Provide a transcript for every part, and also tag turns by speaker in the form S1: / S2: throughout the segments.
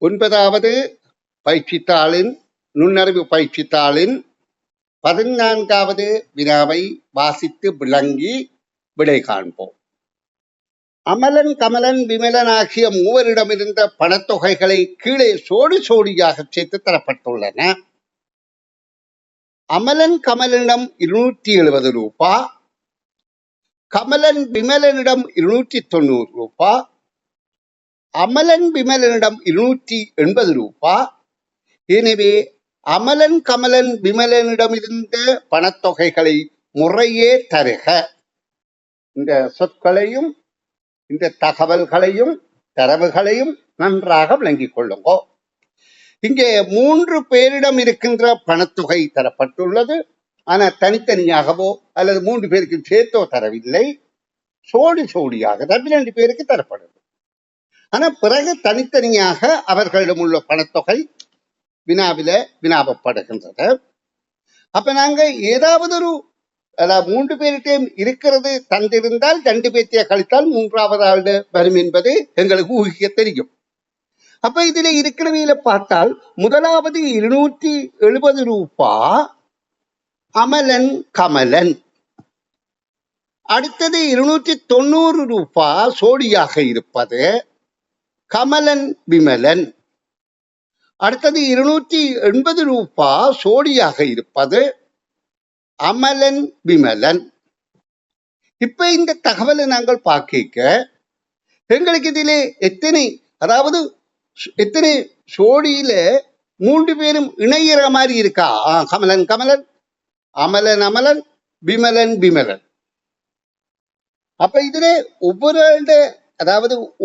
S1: 9வது பயிற்சித்தாளின் நுண்ணறிவு பயிற்சித்தாளின் 14வது வினாவை வாசித்து விளங்கி விடை காண்போம். அமலன், கமலன், விமலன் ஆகிய மூவரிடமிருந்த பணத்தொகைகளை கீழே சோடி சோடியாக சேர்த்து தரப்பட்டுள்ளன. அமலன் கமலனிடம் 270 ரூபாய், கமலன் விமலனிடம் 290 ரூபாய், அமலன் விமலனிடம் 280 ரூபாய். எனவே அமலன் கமலன் விமலனிடம் இருந்த பணத்தொகைகளை முறையே தருக. இந்த சொற்களையும் இந்த தகவல்களையும் தரவுகளையும் நன்றாக விளங்கிக் கொள்ளுங்க. இங்கே 3 பேரிடம் இருக்கின்ற பணத்தொகை தரப்பட்டுள்ளது. ஆனால் தனித்தனியாகவோ அல்லது 3 பேருக்கு சேர்த்தோ தரவில்லை. சோடி சோடியாக 2 பேருக்கு தரப்படுது. ஆனால் பிறகு தனித்தனியாக அவர்களிடம் உள்ள பணத்தொகை வினாவப்படுகின்றது. அப்ப நாங்க ஏதாவது ஒரு 3 பேர்கிட்டையும் இருக்கிறது தந்திருந்தால் 2 பேர்த்தைய கழித்தால் 3வது ஆள் வரும் என்பது எங்களுக்கு ஊகிக்க தெரியும். அப்ப இதுல இருக்கிறவையில பார்த்தால் முதலாவது 270 ரூபாய் அமலன் கமலன், அடுத்தது 290 ரூபாய் சோடியாக இருப்பது கமலன் விமலன், அடுத்தது 280 ரூபாய் சோடியாக இருப்பது அமலன் விமலன். இப்ப இந்த தகவலை நாங்கள் பார்க்க எங்களுக்கு இதிலே எத்தனை சோடியில 3 பேரும் இணைகிற மாதிரி இருக்கா? கமலன் கமலன், அமலன் அமலன், விமலன் விமலன். அப்ப இதிலே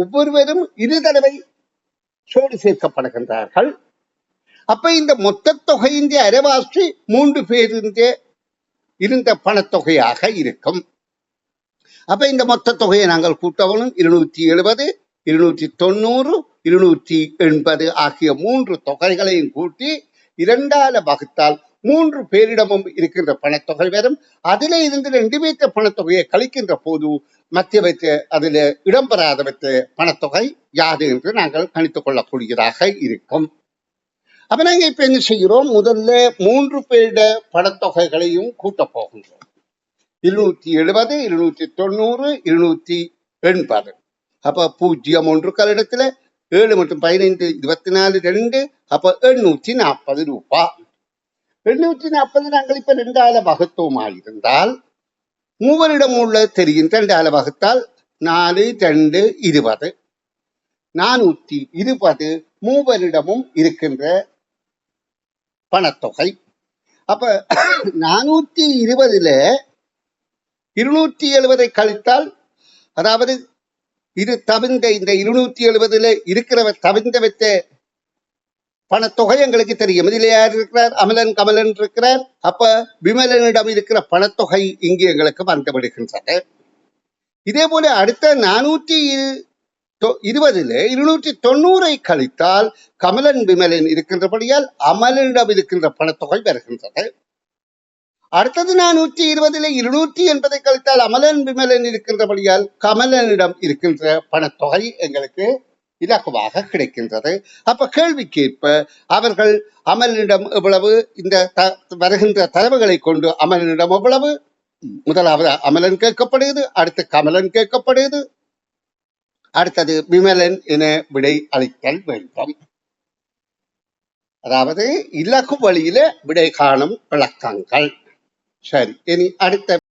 S1: ஒவ்வொருவரும் 2 தடவை சோடி சேர்க்கப்படுகின்றார்கள். அப்ப இந்த மொத்த தொகையின் அரைவாசி 3 பேரின் இருந்த பணத்தொகையாக இருக்கும். அப்ப இந்த மொத்த தொகையை நாங்கள் கூட்டவும் 270, 290, 280 ஆகிய 3 தொகைகளையும் கூட்டி 2ஆல் வகுத்தால் 3 பேரிடமும் இருக்கின்ற பணத்தொகை வரும். அதிலே இருந்து 2 பேற்ற பணத்தொகையை கழிக்கின்ற போது மத்திய வைத்த அதில் இடம்பெறாத வைத்த பணத்தொகை யாது என்று நாங்கள் கணித்துக் கொள்ளக்கூடியதாக இருக்கும். அப்ப நாங்க இப்ப என்ன செய்கிறோம்? முதல்ல 3 பேரிட பணத்தொகைகளையும் கூட்ட போகின்றோம். 270, 290, 280. அப்ப 0 1 இடத்துல 7 மற்றும் 15 24 2. அப்ப 840 ரூபாய். 840 நாங்கள் இப்ப 2ஆல் வகுத்தோமாயிருந்தால் மூவரிடம் உள்ள தெரியும் 2ஆல் வகுத்தால் 4 2 20. 420 மூவரிடமும் இருக்கின்ற பணத்தொகை. அப்ப 420ல 270 கழித்தால், அதாவது இது தவிர்ந்த இந்த 270ல இருக்கிறவர் தவிர்ந்த வைத்த பணத்தொகை எங்களுக்கு தெரியும். இதில் யார் இருக்கிறார்? அமலன் கமலன் இருக்கிறார். அப்ப விமலனிடம் இருக்கிற பணத்தொகை இங்கு எங்களுக்கு வந்துவிடுகின்றது. இதே போல அடுத்த 420ல 290 கழித்தால் கமலன் விமலன் இருக்கின்றபடியால் அமலனிடம் இருக்கின்ற பணத்தொகை வருகின்றது. அடுத்தது 420ல 280 கழித்தால் அமலன் விமலன் இருக்கின்றபடியால் கமலனிடம் இருக்கின்ற பணத்தொகை எங்களுக்கு இலகுவாக கிடைக்கின்றது. அப்ப கேள்விக்கேற்ப அவர்கள் அமலனிடம் எவ்வளவு, இந்த வருகின்ற தரவுகளை கொண்டு அமலனிடம் எவ்வளவு, முதலாவது அமலன் கேட்கப்படுகிறது, அடுத்து கமலன் கேட்கப்படுகிறது, அடுத்தது விமலன் என விடை அளித்தல் வேண்டும். அதாவது இலகு வழியில விடை காணும் விளக்கங்கள். சரி, இனி அடுத்த